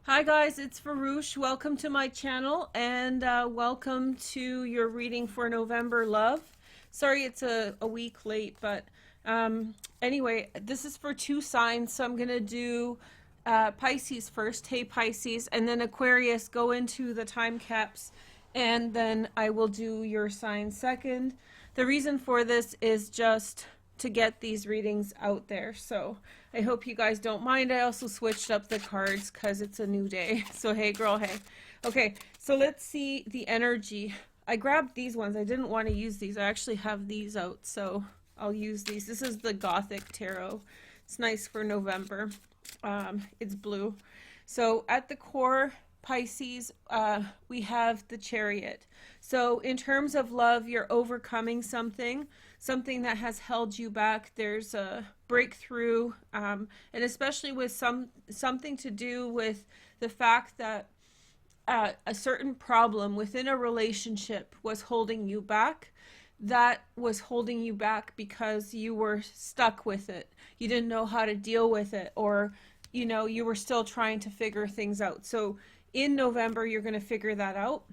Hi guys, it's Veroosh. Welcome to my channel and welcome to your reading for November love. Sorry it's a week late, but anyway, this is for two signs, so I'm going to do Pisces first. Hey Pisces, and then Aquarius, go into the time caps, and then I will do your sign second. The reason for this is just to get these readings out there, so I hope you guys don't mind. I also switched up the cards because it's a new day. So hey girl, hey. Okay, so let's see the energy. I grabbed these ones. I didn't want to use these. I actually have these out, so I'll use these. This is the Gothic Tarot. It's nice for November. It's blue. So at the core, Pisces, we have the Chariot. So in terms of love, you're overcoming something that has held you back. There's a breakthrough, and especially with something to do with the fact that a certain problem within a relationship was holding you back. That was holding you back because you were stuck with it. You didn't know how to deal with it, or you were still trying to figure things out. So in November, you're going to figure that out.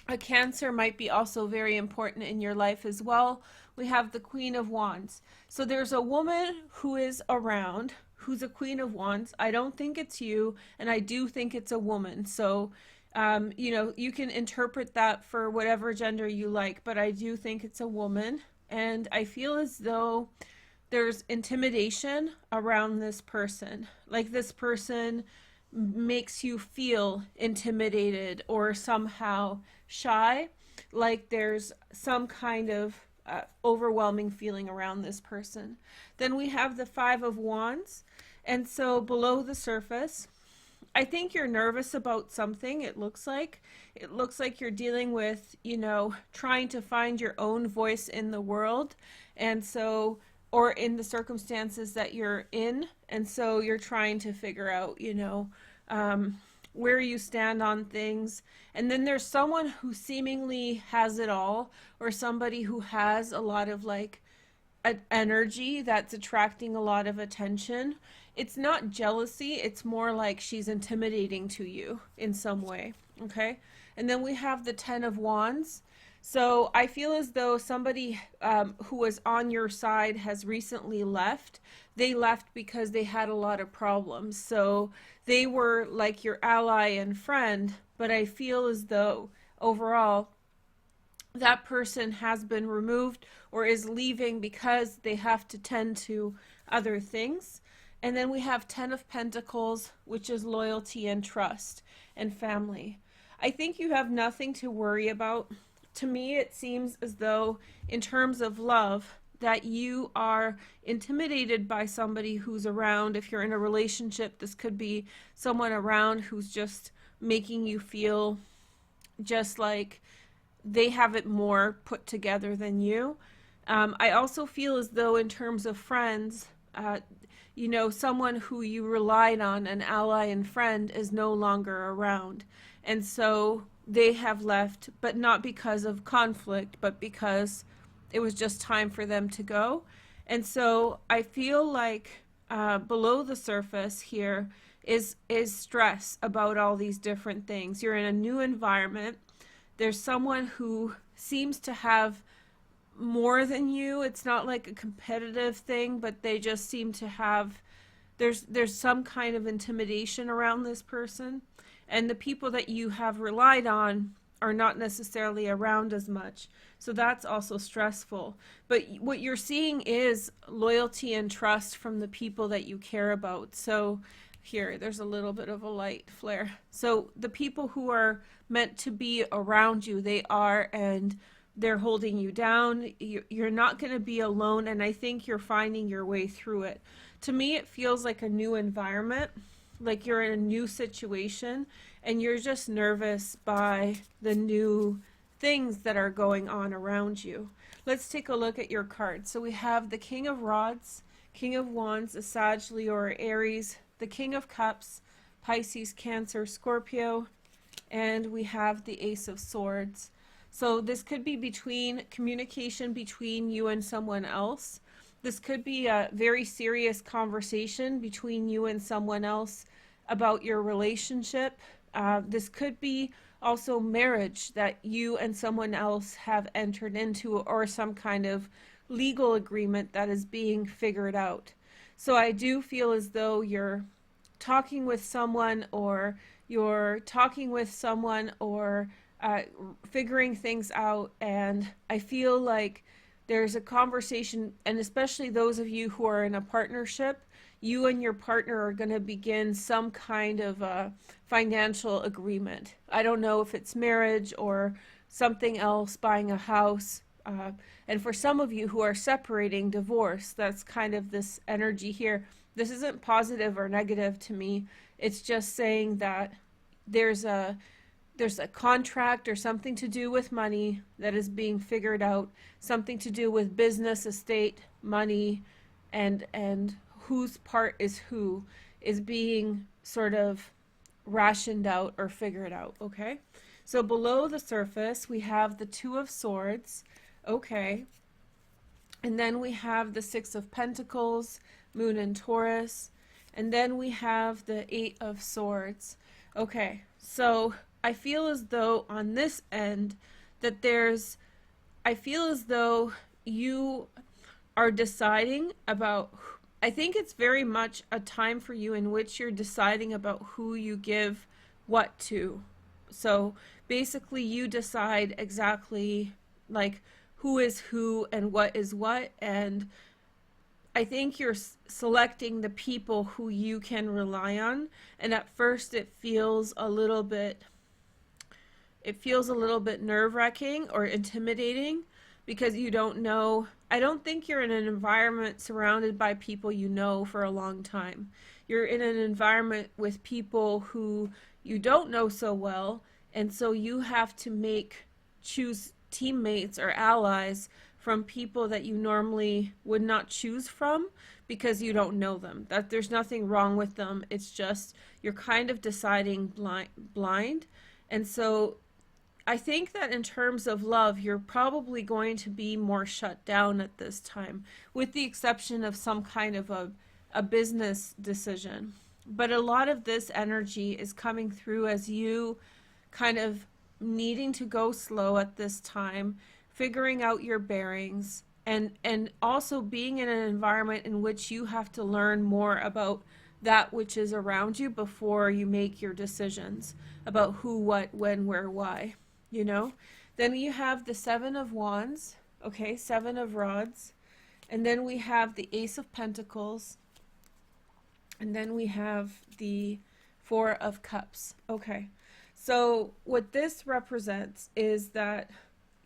A Cancer might be also very important in your life as well. We have the Queen of Wands. So there's a woman who is around who's a Queen of Wands. I don't think it's you, and I do think it's a woman. So, you can interpret that for whatever gender you like, but I do think it's a woman. And I feel as though there's intimidation around this person. Like this person makes you feel intimidated or somehow shy, like there's some kind of overwhelming feeling around this person. Then we have the Five of Wands, and so below the surface, I think you're nervous about something. It looks like you're dealing with, trying to find your own voice in the world, and so, or in the circumstances that you're in, and so you're trying to figure out, where you stand on things. And then there's someone who seemingly has it all, or somebody who has a lot of energy that's attracting a lot of attention. It's not jealousy, it's more like she's intimidating to you in some way. Okay, and then we have the Ten of Wands. So I feel as though somebody who was on your side has recently left. They left because they had a lot of problems. So they were like your ally and friend, but I feel as though overall that person has been removed or is leaving because they have to tend to other things. And then we have Ten of Pentacles, which is loyalty and trust and family. I think you have nothing to worry about. To me, it seems as though in terms of love, that you are intimidated by somebody who's around. If you're in a relationship, this could be someone around who's just making you feel just like they have it more put together than you. I also feel as though in terms of friends, someone who you relied on, an ally and friend, is no longer around. And so they have left, but not because of conflict, but because it was just time for them to go. And so I feel like below the surface here is stress about all these different things. You're in a new environment. There's someone who seems to have more than you. It's not like a competitive thing, but they just seem to have, there's some kind of intimidation around this person. And the people that you have relied on are not necessarily around as much. So that's also stressful. But what you're seeing is loyalty and trust from the people that you care about. So here, there's a little bit of a light flare. So the people who are meant to be around you, they are, and they're holding you down. You're not going to be alone, and I think you're finding your way through it. To me, it feels like a new environment, like you're in a new situation, and you're just nervous by the new things that are going on around you. Let's take a look at your cards. So we have the King of Rods, King of Wands, a Sag, Leo, or Aries, the King of Cups, Pisces, Cancer, Scorpio, and we have the Ace of Swords. So this could be communication between you and someone else. This could be a very serious conversation between you and someone else. about your relationship. This could be also marriage that you and someone else have entered into, or some kind of legal agreement that is being figured out. So I do feel as though you're talking with someone, or uh, figuring things out. And I feel like there's a conversation, and especially those of you who are in a partnership, you and your partner are going to begin some kind of a financial agreement. I don't know if it's marriage or something else, buying a house. And for some of you who are separating, divorce, that's kind of this energy here. This isn't positive or negative to me. It's just saying that there's a contract or something to do with money that is being figured out, something to do with business, estate, money, and whose part is who is being sort of rationed out or figured out. Okay, so below the surface we have the Two of Swords. Okay, and then we have the Six of Pentacles, Moon in Taurus, and then we have the Eight of Swords. Okay, so I feel as though on this end that I feel as though you are deciding about, I think it's very much a time for you in which you're deciding about who you give what to. So basically you decide exactly like who is who and what is what, and I think you're selecting the people who you can rely on. And at first it feels a little bit nerve-wracking or intimidating, because you don't know. I don't think you're in an environment surrounded by people you know for a long time. You're in an environment with people who you don't know so well, and so you have to choose teammates or allies from people that you normally would not choose from, because you don't know them. That there's nothing wrong with them. It's just you're kind of deciding blind. And so I think that in terms of love, you're probably going to be more shut down at this time, with the exception of some kind of a business decision. But a lot of this energy is coming through as you kind of needing to go slow at this time, figuring out your bearings, and also being in an environment in which you have to learn more about that which is around you before you make your decisions about who, what, when, where, why, you know? Then you have the Seven of Wands, okay, Seven of Rods, and then we have the Ace of Pentacles, and then we have the Four of Cups. Okay, so what this represents is that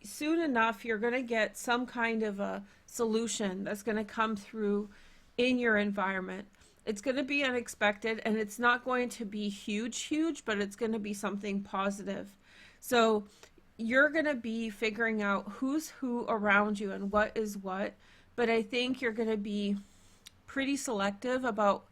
soon enough you're going to get some kind of a solution that's going to come through in your environment. It's going to be unexpected, and it's not going to be huge, but it's going to be something positive. So you're going to be figuring out who's who around you and what is what, but I think you're going to be pretty selective about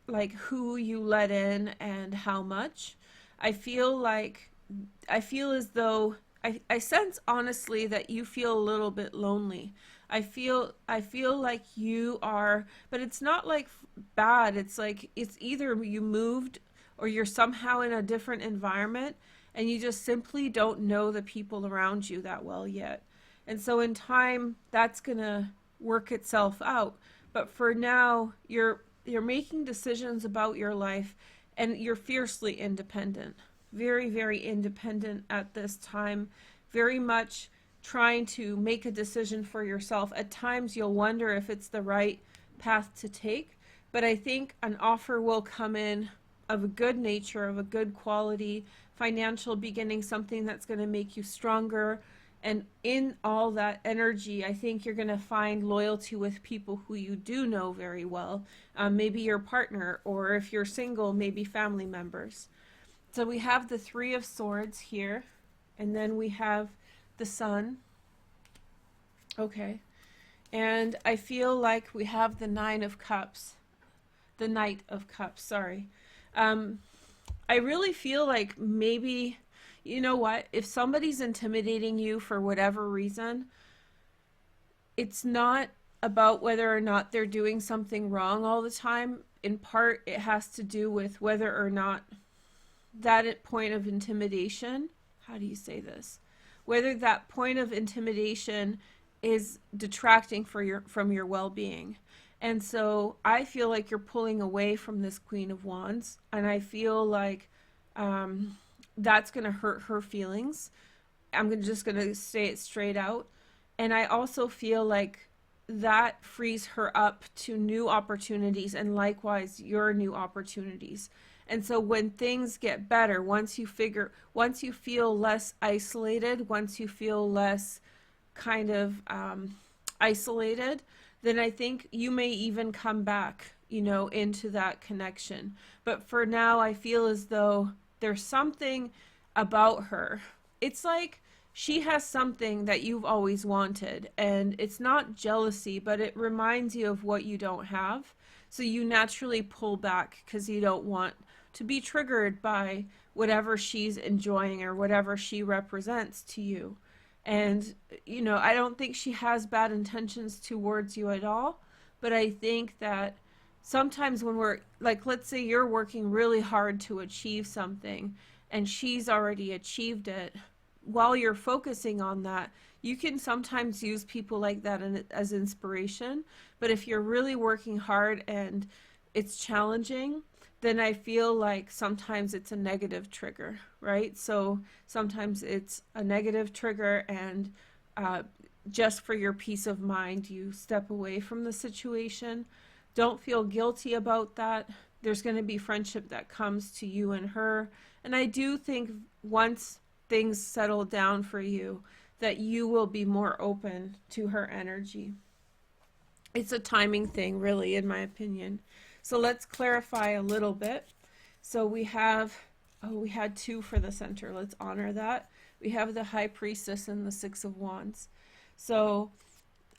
like who you let in and how much. I feel as though I sense honestly that you feel a little bit lonely. I feel like you are, but it's not like bad. It's like it's either you moved or you're somehow in a different environment and you just simply don't know the people around you that well yet. And so in time that's going to work itself out. But for now, you're making decisions about your life, and you're fiercely independent. Very independent at this time, very much trying to make a decision for yourself. At times you'll wonder if it's the right path to take, but I think an offer will come in of a good nature, of a good quality, financial beginning, something that's going to make you stronger. And in all that energy, I think you're going to find loyalty with people who you do know very well, maybe your partner, or if you're single, maybe family members. So we have the Three of Swords here, and then we have the Sun. Okay, and I feel like we have the Nine of Cups, the Knight of Cups, sorry. I really feel like maybe, you know what, if somebody's intimidating you for whatever reason, it's not about whether or not they're doing something wrong all the time. In part, it has to do with whether or not that point of intimidation, how do you say this? Whether that point of intimidation is detracting from your well-being. And so I feel like you're pulling away from this Queen of Wands, and I feel like that's going to hurt her feelings. Just going to say it straight out. And I also feel like that frees her up to new opportunities, and likewise your new opportunities. And so when things get better, once you feel less isolated, once you feel less kind of isolated, then I think you may even come back, into that connection. But for now, I feel as though there's something about her. It's like she has something that you've always wanted, and it's not jealousy, but it reminds you of what you don't have. So you naturally pull back because you don't want to be triggered by whatever she's enjoying or whatever she represents to you. And, I don't think she has bad intentions towards you at all, but I think that sometimes when we're, like, let's say you're working really hard to achieve something and she's already achieved it, while you're focusing on that, you can sometimes use people like that as inspiration. But if you're really working hard and it's challenging, then I feel like sometimes it's a negative trigger, right? So sometimes it's a negative trigger, and just for your peace of mind, you step away from the situation. Don't feel guilty about that. There's going to be friendship that comes to you and her. And I do think once things settle down for you, that you will be more open to her energy. It's a timing thing, really, in my opinion. So let's clarify a little bit. So we had 2 for the center. Let's honor that. We have the High Priestess and the 6 of Wands. So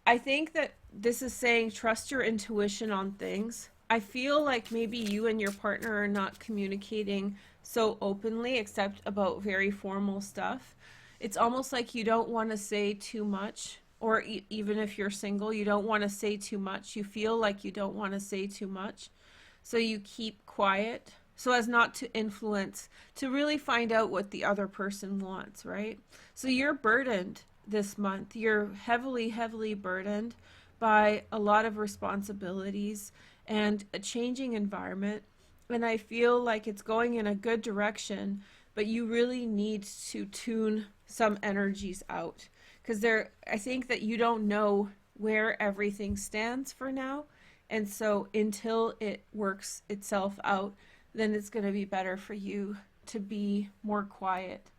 I think that this is saying trust your intuition on things. I feel like maybe you and your partner are not communicating so openly, except about very formal stuff. It's almost like you don't want to say too much, or even if you're single, you don't want to say too much. You feel like you don't want to say too much. So you keep quiet so as not to influence, to really find out what the other person wants, right? So you're burdened this month. You're heavily, heavily burdened by a lot of responsibilities and a changing environment. And I feel like it's going in a good direction, but you really need to tune some energies out, because I think that you don't know where everything stands for now. And so until it works itself out, then it's going to be better for you to be more quiet.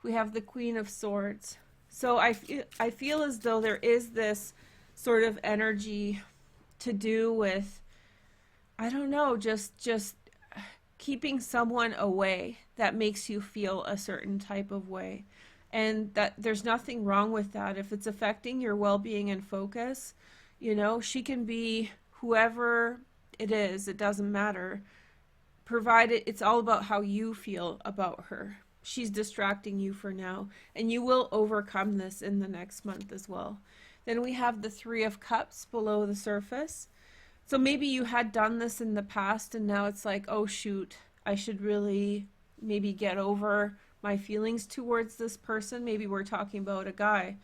We have the Queen of Swords. So I feel as though there is this sort of energy to do with, I don't know, just keeping someone away that makes you feel a certain type of way. And that there's nothing wrong with that. If it's affecting your well-being and focus, she can be whoever it is, it doesn't matter, provided it's all about how you feel about her. She's distracting you for now, and you will overcome this in the next month as well. Then we have the 3 of Cups below the surface. So maybe you had done this in the past, and now it's like, oh shoot, I should really maybe get over my feelings towards this person. Maybe we're talking about a guy,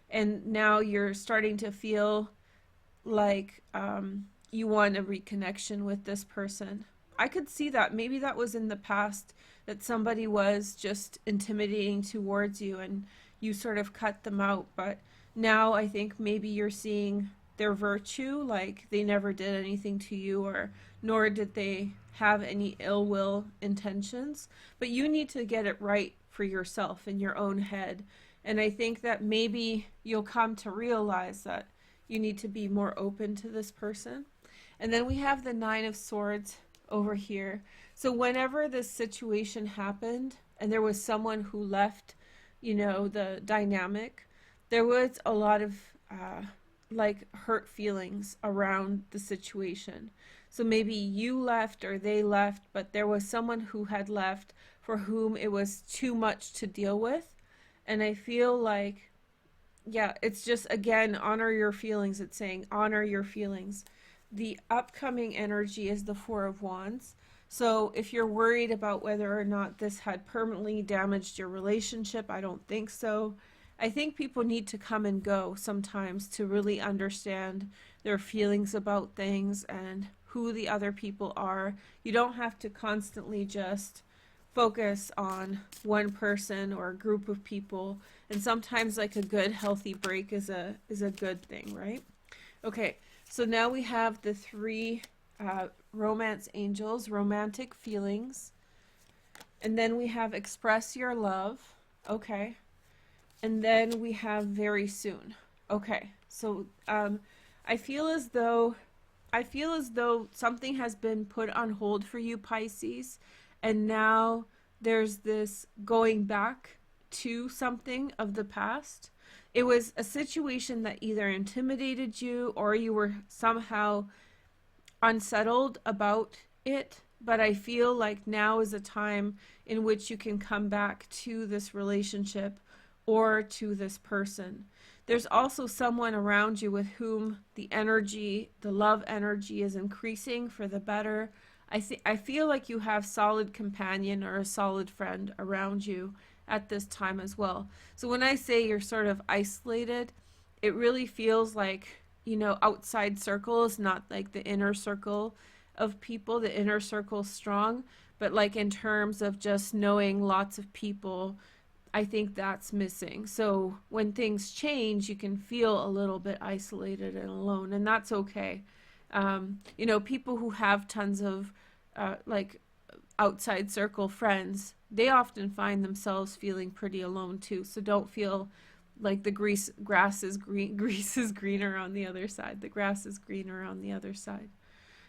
and now you're starting to feel like you want a reconnection with this person. I could see that. Maybe that was in the past, that somebody was just intimidating towards you and you sort of cut them out. But now I think maybe you're seeing their virtue, like they never did anything to you, or nor did they have any ill will intentions. But you need to get it right for yourself in your own head. And I think that maybe you'll come to realize that you need to be more open to this person. And then we have the 9 of Swords over here. So whenever this situation happened and there was someone who left, the dynamic, there was a lot of like hurt feelings around the situation. So maybe you left or they left, but there was someone who had left for whom it was too much to deal with. And I feel like Yeah, it's just, again, honor your feelings. It's saying honor your feelings. The upcoming energy is the Four of Wands. So if you're worried about whether or not this had permanently damaged your relationship, I don't think so. I think people need to come and go sometimes to really understand their feelings about things and who the other people are. You don't have to constantly just focus on one person or a group of people, and sometimes like a good healthy break is a good thing, right? Okay, so now we have the three romance angels, romantic feelings, and then we have express your love. Okay, and then we have very soon. Okay, so I feel as though something has been put on hold for you, Pisces, and now there's this going back to something of the past. It was a situation that either intimidated you or you were somehow unsettled about it, but I feel like now is a time in which you can come back to this relationship or to this person. There's also someone around you with whom the energy, the love energy is increasing for the better. I feel like you have solid companion or a solid friend around you at this time as well. So when I say you're sort of isolated, it really feels like, outside circles, not like the inner circle of people. The inner circle's strong, but like in terms of just knowing lots of people, I think that's missing. So when things change, you can feel a little bit isolated and alone, and that's okay. People who have tons of like outside circle friends, they often find themselves feeling pretty alone too. So don't feel like the grass is green, grease is greener on the other side. The grass is greener on the other side.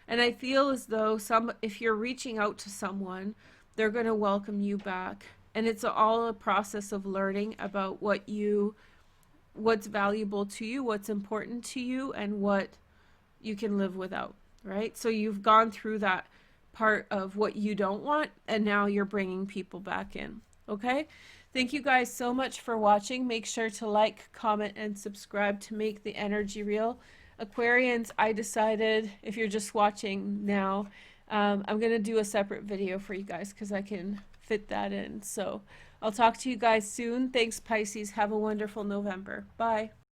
And I feel as though if you're reaching out to someone, they're going to welcome you back. And it's all a process of learning about what's valuable to you, what's important to you, and what you can live without, right? So you've gone through that part of what you don't want, and now you're bringing people back in. Okay? Thank you guys so much for watching. Make sure to like, comment, and subscribe to make the energy real. Aquarians, I decided, if you're just watching now, I'm going to do a separate video for you guys because I can fit that in. So I'll talk to you guys soon. Thanks, Pisces. Have a wonderful November. Bye.